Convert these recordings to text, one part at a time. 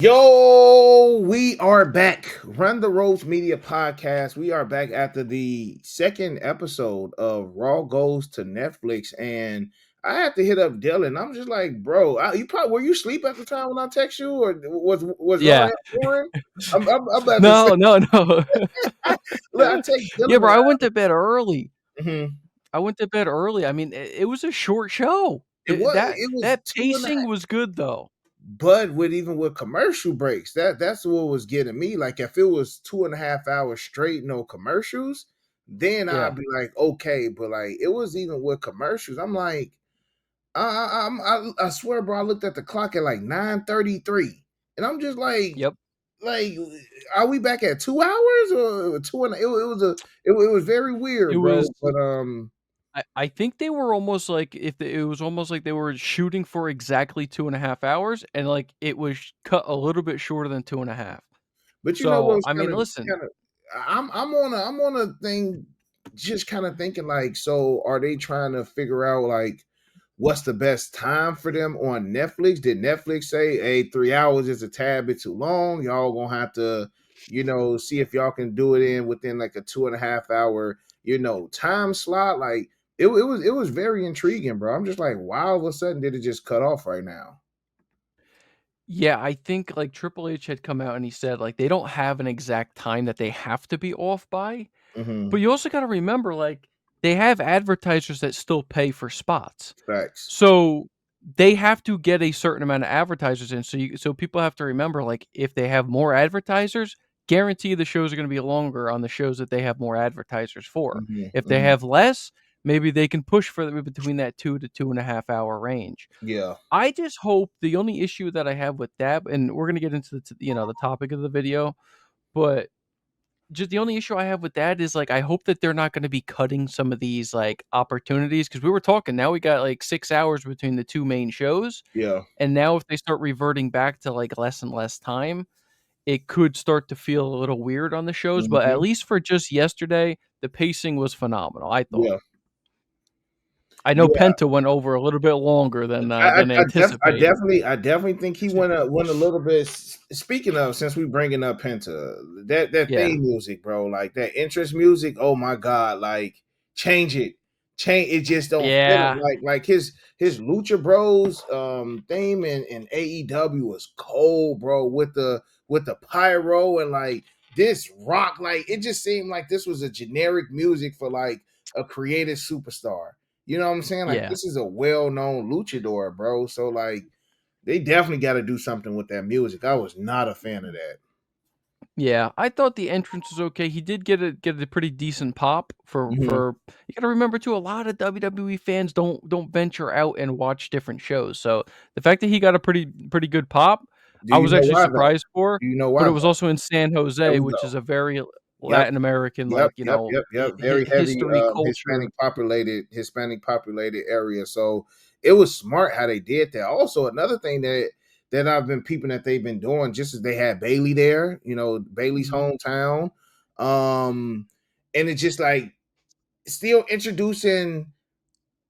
Yo, we are back. Run the Ropes Media Podcast. We are back after the second episode of Raw Goes to Netflix, and I had to hit up Dylan. I'm just like, bro, you probably were you asleep at the time when I text you, or was all Yeah. that boring? I'm about to say, No. look, I text Yeah, Dylan bro, I around. went to bed early. Mhm. I went to bed early. I mean, it was a short show. That It was that 2.5. pacing was good though. But even with commercial breaks, that's what was getting me. Like if it was 2.5 hours straight, no commercials, then Yeah. I'd be like, okay. But like it was even with commercials, I'm like, I swear, bro, I looked at the clock at like 9:33, and I'm just Yep. like, are we back at 2 hours or two and it was very It weird, bro. was But I think they were almost like it was almost like they were shooting for exactly 2.5 hours, and like it was cut a little bit shorter than 2.5. But you know So what's I kind mean, of listen, I'm on a thing, just kind of thinking like, so are they trying to figure out like what's the best time for them on Netflix? Did Netflix say, hey, 3 hours is a tad bit too long? Y'all gonna have to, see if y'all can do it in within like a 2.5 hour, time slot. Like it was very intriguing, bro. I'm just like, why all of a sudden did it just cut off right now? yeah, I think like Triple H had come out and he said like they don't have an exact time that they have to be off by. But Mm-hmm. you also gotta remember, like, they have advertisers that still pay for spots. Facts. So, they have to get a certain amount of advertisers in, so people have to remember, like, if they have more advertisers, guarantee the shows are gonna be longer on the shows that they have more advertisers for. Mm-hmm. If they Mm-hmm. have less, maybe they can push for the between that 2 to 2.5 hour range. Yeah. I just hope the only issue that I have with that and we're gonna get into the topic of the video, but just the only issue I have with that is, like, I hope that they're not gonna be cutting some of these, like, opportunities because we were talking, now we got, like, 6 hours between the 2 main shows, Yeah. and now if they start reverting back to, like, less and less time, it could start to feel a little weird on the shows, but at Mm-hmm. least for just yesterday, the pacing was phenomenal, I thought. Yeah. I know Yeah. Penta went over a little bit longer than anticipated. I definitely think he went a little bit. Speaking of, since we bringing up Penta, that Yeah. theme music, bro, like that interest music. Oh my god, like change it, change it. Just don't fit it. Yeah. Like his Lucha Bros theme in AEW was cold, bro. With the pyro and like this rock, like it just seemed like this was a generic music for like a creative superstar. You know what I'm saying? Like Yeah. this is a well-known luchador, bro. So like they definitely got to do something with that music. I was not a fan of that. Yeah, I thought the entrance was okay. He did get a pretty decent pop Mhm. for you gotta remember too, a lot of WWE fans don't venture out and watch different shows. So the fact that he got a pretty good pop, Do I you was know actually why though? surprised for, Do you know but why it was though? also in San There Jose, we which go. is a very Yep. Latin American, Yep, like, yep, yep, yep. Very heavy history, culture. Hispanic populated area. So it was smart how they did that. Also, another thing that I've been peeping that they've been doing, just as they had Bailey there, Bailey's Mhm. hometown. And it's just like still introducing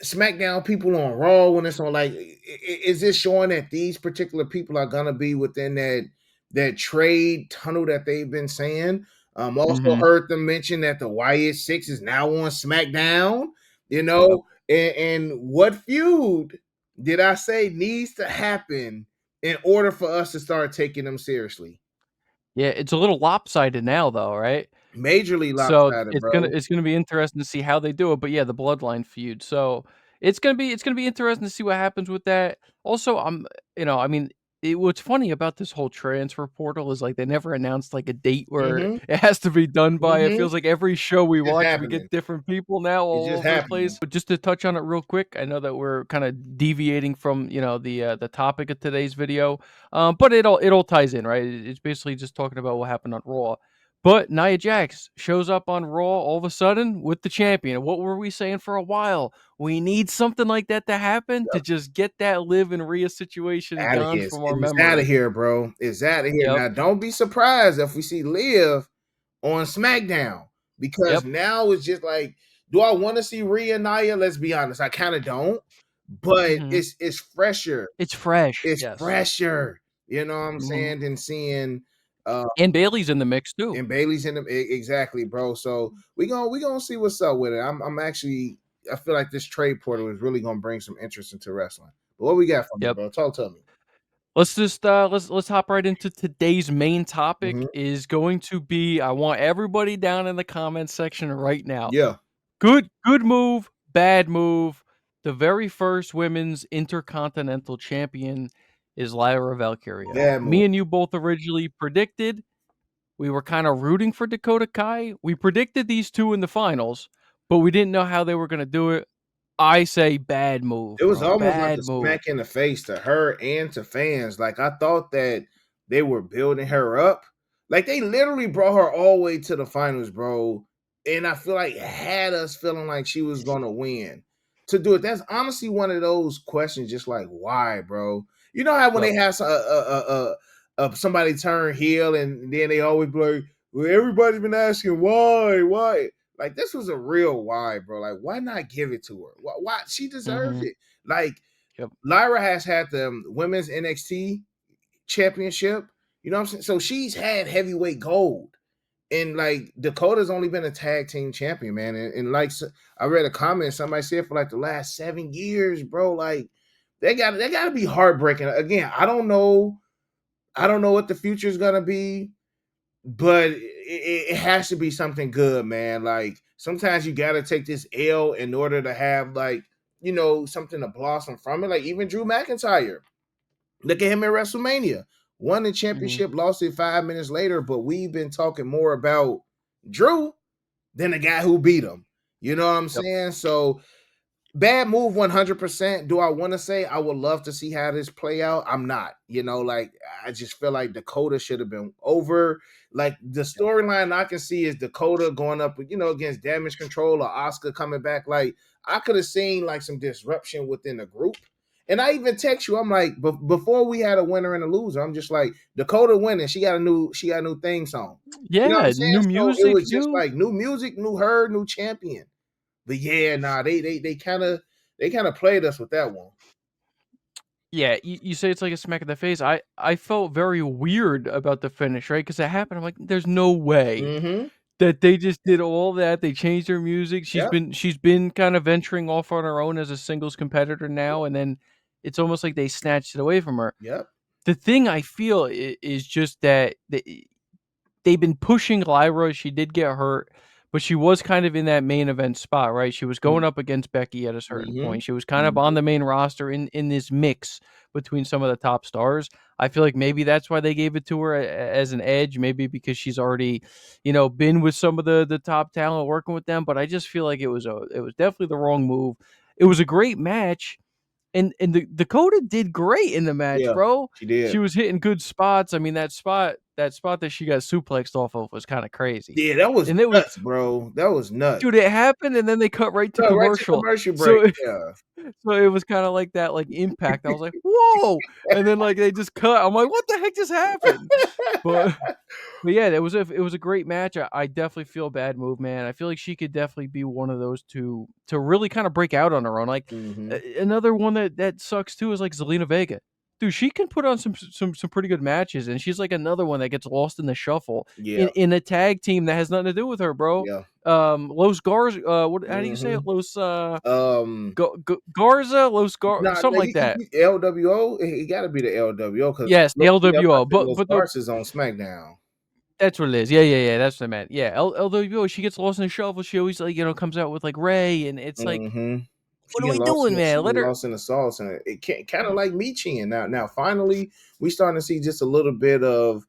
SmackDown people on Raw when it's on like is this showing that these particular people are gonna be within that trade tunnel that they've been saying? Also Mhm. heard them mention that the Wyatt Six is now on SmackDown, Yep. and what feud did I say needs to happen in order for us to start taking them seriously? Yeah, it's a little lopsided now though, right? Majorly So lopsided, it's gonna bro. it's gonna be interesting to see how they do it, but yeah, the bloodline feud. So it's gonna be interesting to see what happens with that. Also, I mean, what's funny about this whole transfer portal is like they never announced like a date where Mm-hmm. it has to be done by. It Mm-hmm. feels like every show we It's watch, we happening. get different people now It's all just over the happening. place. But just to touch on it real quick, I know that we're kind of deviating from the topic of today's video, but it all ties in, right? It's basically just talking about what happened on Raw. But Nia Jax shows up on Raw all of a sudden with the champion. What were we saying for a while? We need something like that to happen to just get that Liv and Rhea situation Out of gone here. from our It's out of memory. here, bro. It's out of here. Yep. Now, don't be surprised if we see Liv on SmackDown because Yep. now it's just like, do I want to see Rhea and Nia? Let's be honest, I kind of don't. But Mhm. it's fresher. It's fresh. It's Yes. fresher. You know what I'm Mhm. saying? Than seeing And Bailey's in the mix too. and Bailey's in them exactly, bro. So we gonna see what's up with it. I'm actually I feel like this trade portal is really gonna bring some interest into wrestling. But what we got for me, Yep. bro? Talk to me. Let's just let's hop right into today's main topic Hmm. is going to be I want everybody down in the comments section right now. Yeah, Good move, bad move. The very first women's intercontinental champion is Lyra Valkyria. bad Me move. and you both originally predicted we were kind of rooting for Dakota Kai. We predicted these two in the finals, but we didn't know how they were going to do it. I say bad move, It was bro. almost like a Bad move. smack in the face to her and to fans. Like I thought that they were building her up. Like they literally brought her all the way to the finals, bro. And I feel like it had us feeling like she was gonna win. To do it, that's honestly one of those questions. Just like why, bro? You know how when Yep. they have somebody turn heel, and then they always be like, "Well, everybody's been asking why." Like this was a real why, bro. Like why not give it to her? Why she deserved Mhm. it? Like Yep. Lyra has had the women's NXT championship. You know what I'm saying? So she's had heavyweight gold. And like Dakota's only been a tag team champion, man. And like I read a comment, somebody said for like the last 7 years, bro. Like they gotta be heartbreaking. Again, I don't know. I don't know what the future is gonna be, but it has to be something good, man. Like sometimes you gotta take this L in order to have like something to blossom from it. Like even Drew McIntyre, look at him in WrestleMania, won the Mhm. championship, lost it 5 minutes later. But we've been talking more about Drew than the guy who beat him. You know what I'm Yep. saying? So bad move 100%. Do I want to say I would love to see how this play out? I'm not. Like I just feel like Dakota should have been over. Like the storyline I can see is Dakota going up, against Damage Control or Oscar coming back. Like I could have seen like some disruption within the group. And I even text you. I'm like, before we had a winner and a loser, I'm just like Dakota winning. She got a new theme song. You know what I'm Yeah, saying? new So it music, was just new like new music, new her, new champion. But yeah, nah, they kind of played us with that one. Yeah, you say it's like a smack in the face. I felt very weird about the finish, right? Because it happened. I'm like, there's no way Mm-hmm. that they just did all that. They changed her music. Yep. She's been kind of venturing off on her own as a singles competitor now, and then it's almost like they snatched it away from her. Yep. The thing I feel is just that they've been pushing Lyra. She did get hurt, but she was kind of in that main event spot, right? She was going up against Becky at a certain Mm-hmm. point. She was kind of on Mm-hmm. the main roster in this mix between some of the top stars. I feel like maybe that's why they gave it to her as an edge, maybe because she's already, been with some of the top talent working with them, but I just feel like it was definitely the wrong move. It was a great match and the Dakota did great in the match, Yeah, bro. she did. She was hitting good spots. I mean, that spot that she got suplexed off of was kind of crazy. Yeah, that was And it was nuts, bro. That was nuts. dude, it happened and then they cut right to No, right to commercial. commercial break. So Yeah. so it was kind of like that like impact. I was like, "Whoa." And then like they just cut. I'm like, "What the heck just happened?" But but yeah, it was a great match. I definitely feel bad move, man. I feel like she could definitely be one of those to really kind of break out on her own. Like Mm-hmm. another one that sucks too is like Zelina Vega. Dude, she can put on some pretty good matches, and she's like another one that gets lost in the shuffle Yeah. in a tag team that has nothing to do with her, bro. Yeah. Los Garza, what? How do you say it? Mm-hmm. Los Um. Garza, Los Gar, Nah, something nah, like that. LWO. It got to be the LWO because Yes, the I LWO, think but Los but the Stars on SmackDown. That's what it is. Yeah. That's what I meant. Yeah, LWO. She gets lost in the shuffle. She always like comes out with like Ray, and it's like, Mm-hmm. what are we doing, She man? Let get her. lost in the sauce, and it kind of like me cheating now. Now, finally, we starting to see just a little bit of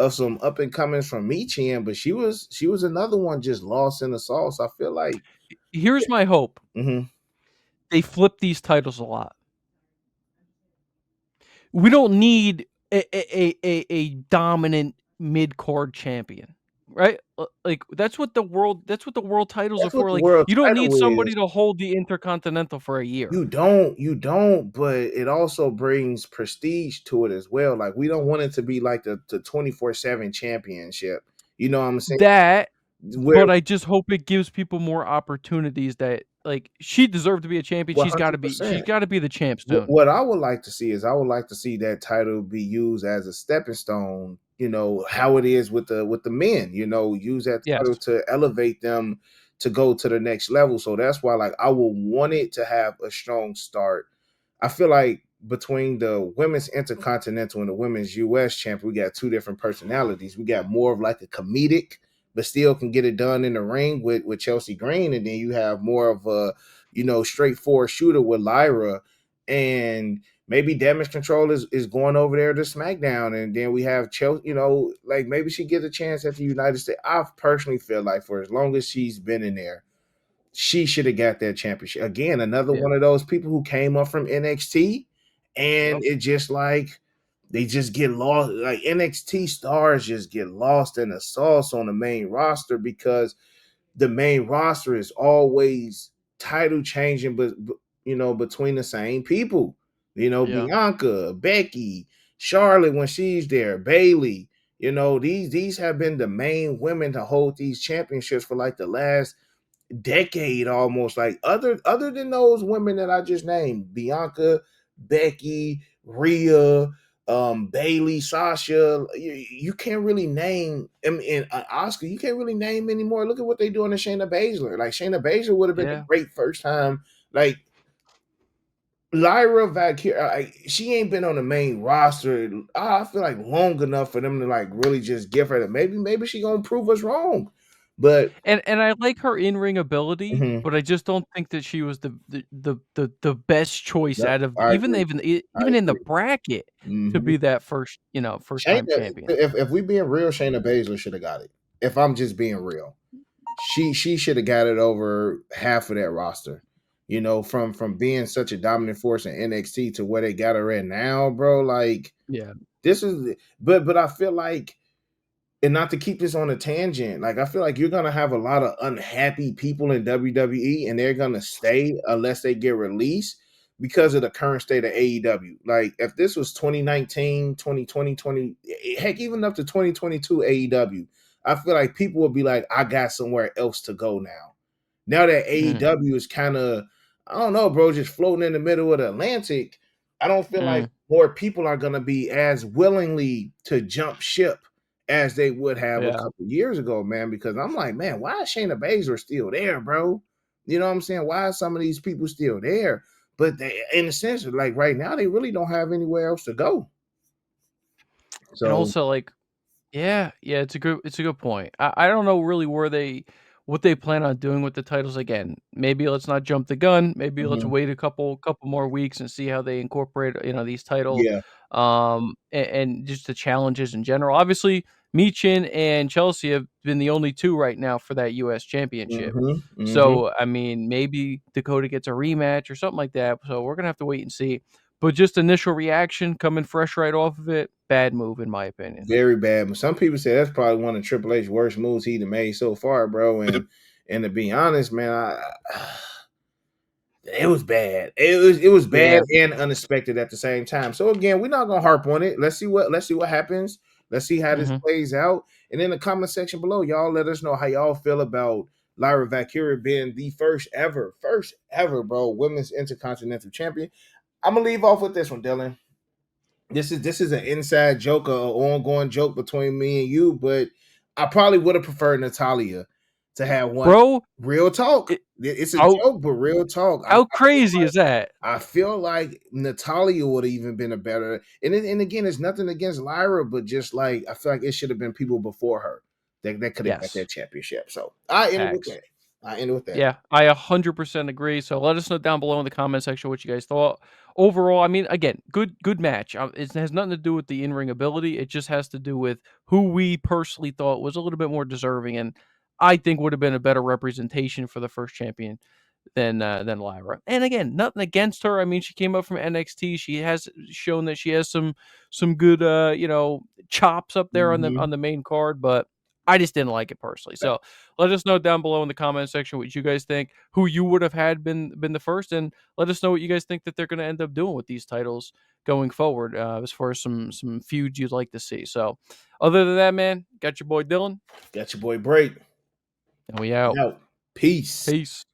some up and comings from Michigan, but she was another one just lost in the sauce. I feel like, Here's my hope. hmm They flip these titles a lot. We don't need a dominant mid card champion, right? Like That's what the world titles are that's what for. the Like world you don't need title somebody is. to hold the Intercontinental for a year. You don't, but it also brings prestige to it as well. Like we don't want it to be like the 24/7 championship. You know what I'm saying? That, Where but I just hope it gives people more opportunities that like she deserved to be a champion. One She's got hundred to be. She's percent. got to be the champ What soon. what I would like to see is I would like to see that title be used as a stepping stone. How it is with the men. Use that Yes. title to elevate them to go to the next level. So that's why, like, I would want it to have a strong start. I feel like between the women's intercontinental and the women's US champ, we got two different personalities. We got more of like a comedic, but still can get it done in the ring with Chelsea Green, and then you have more of a straightforward shooter with Lyra, and maybe Damage Control is going over there to SmackDown, and then we have Chelsea. Like maybe she gets a chance at the United States. I personally feel like for as long as she's been in there, she should have got that championship. Again, another Yeah. one of those people who came up from NXT, and Yep. it just like they just get lost. Like NXT stars just get lost in the sauce on the main roster because the main roster is always title changing, but between the same people. Yeah. Bianca, Becky, Charlotte when she's there, Bailey. These have been the main women to hold these championships for like the last decade almost. Like other than those women that I just named, Bianca, Becky, Rhea, Bailey, Sasha, you can't really name and Oscar, you can't really name anymore. Look at what they doing to Shayna Baszler. Like Shayna Baszler would have been a Yeah. great first time. Like Lyra Valkyria, she ain't been on the main roster. I feel like long enough for them to like really just give her that. Maybe she gonna prove us wrong, but And I like her in-ring ability, mhm, but I just don't think that she was the best choice yep, out of I agree. I even in the agree. bracket to Mhm. be that first time Shayna, champion. if we being real, Shayna Baszler should have got it. If I'm just being real, she should have got it over half of that roster. From being such a dominant force in NXT to where they got her at now, bro. Like Yeah. this is, but I feel like, and not to keep this on a tangent, like I feel like you're gonna have a lot of unhappy people in WWE, and they're gonna stay unless they get released because of the current state of AEW. Like if this was 2019, 2020, heck, even up to 2022 AEW, I feel like people would be like, I got somewhere else to go now. Now that Mm, AEW is kind of, I don't know, bro, just floating in the middle of the Atlantic, I don't feel like mm, more people are gonna be as willingly to jump ship as they would have a yeah. couple years ago, man. Because I'm like, man, why is Shayna Baszler still there, bro? You know what I'm saying? Why are some of these people still there? But they, in a sense, like right now, they really don't have anywhere else to go. And So also, like, yeah, it's a good point. I don't know really what they plan on doing with the titles again. Maybe let's not jump the gun. Maybe let's mhm, wait a couple more weeks and see how they incorporate, these title yeah, and just the challenges in general. Obviously, Michin and Chelsea have been the only two right now for that US championship. hmm hmm So, I mean, maybe Dakota gets a rematch or something like that. So, we're going to have to wait and see. But just initial reaction coming fresh right off of it, bad move in my opinion. very bad. But some people say that's probably one of Triple H's worst moves he'd have made so far, bro. And to be honest, man, it was bad. It was Yeah. bad and unexpected at the same time. So again, we're not gonna harp on it. Let's see what happens. Let's see how this Mhm. plays out. And in the comment section below, y'all let us know how y'all feel about Lyra Valkyria being the first ever, bro, women's intercontinental champion. I'm gonna leave off with this one, Dylan. This is an inside joke, an ongoing joke between me and you, but I probably would have preferred Natalia to have one. Bro, Real talk. it It's a how joke, but real talk. how crazy is that? I feel like Natalia would have even been a better. And again, it's nothing against Lyra, but just like I feel like it should have been people before her that could have got Yes, that championship. So I ended with facts. that. I ended with that. Yeah, I 100% agree. So let us know down below in the comment section what you guys thought. Overall, I mean, again, good match. It has nothing to do with the in-ring ability. It just has to do with who we personally thought was a little bit more deserving, and I think would have been a better representation for the first champion than Lyra. And again, nothing against her. I mean, she came up from NXT. She has shown that she has some good chops up there Mm-hmm. on the main card, but I just didn't like it personally. So let us know down below in the comment section what you guys think, who you would have had been the first, and let us know what you guys think that they're going to end up doing with these titles going forward, as far as some feuds you'd like to see. So, other than that, man, got your boy Dylan, Got your boy Break. and we out. Out. Peace. Peace.